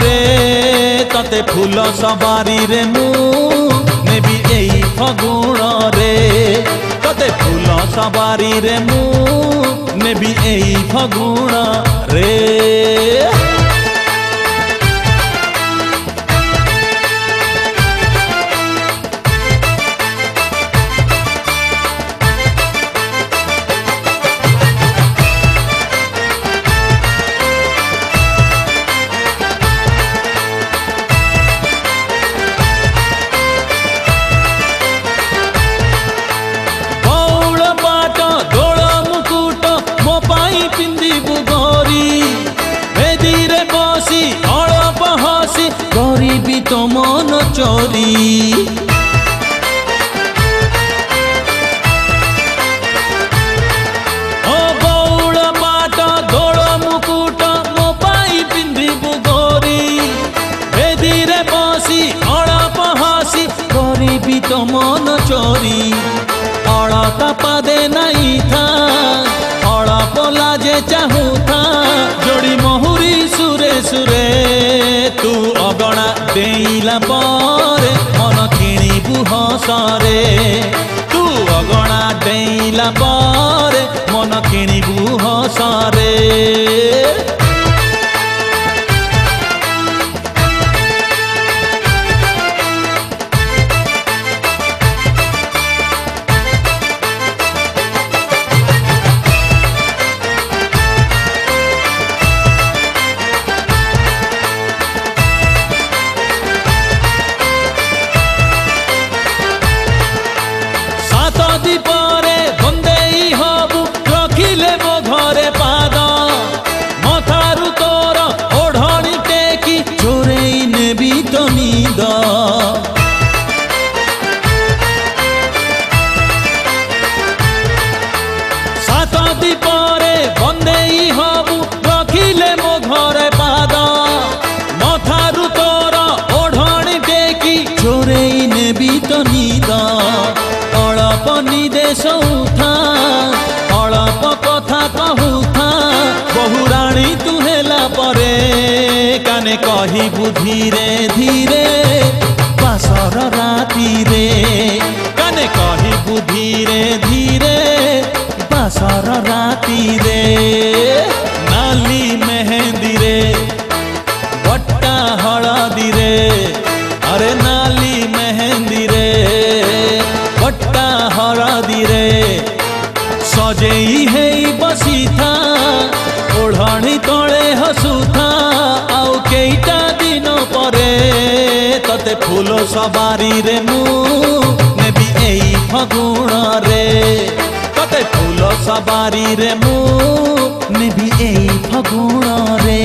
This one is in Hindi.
रे तते फूल सवारी रे मु नेबी एई फगुण रे तते फूल सवारी रे मु नेबी एई फगुण रे। पिंदिबु गोरी भेदीरे बसी अळप हसी गरीबी तो मन चोरी ओ बौल पाट दोल मुकुट मो पाई पिंदिबु गोरी भेदीरे बसी अळप हसी गरीबी तो मन चोरी अळता पादे नहीं था अड़प लाजे चाहू था जोड़ी महुरी सुरे सुरे तू अगणा देला पर मन किणीबु हसरे तू अगणा देला पर मन किणीबु हसरे। दीपरे बंदेई हबु रखिले मो घरे पाद मथारु तोर ओढ़णी टेकी चोरेई नेबी तो नीद सात दीपरे बंदेई हबु रखिले मो घरे पाद मथारु तोर ओढ़णी टेकी चोरेई नेबी तो नीद अळप निदेश उठा अळप कथा कहूथा बहु राणी तू हेला परे काने कहिबु धीरे धीरे बासर राती रे काने कहिबु धीरे धीरे बासर राती रे। नाली मेहंदी रे बट्टा हळदी रे अरे नाली मेहंदी रे बट्टा हरदी रे सजेई है बसी था ओढ़णी तले हसुथा आउ केईटा दिन परे तते फूल सवारी रे मु नेबी एई फगुण रे तते फूल सवारी रे मु नेबी एई फगुण रे।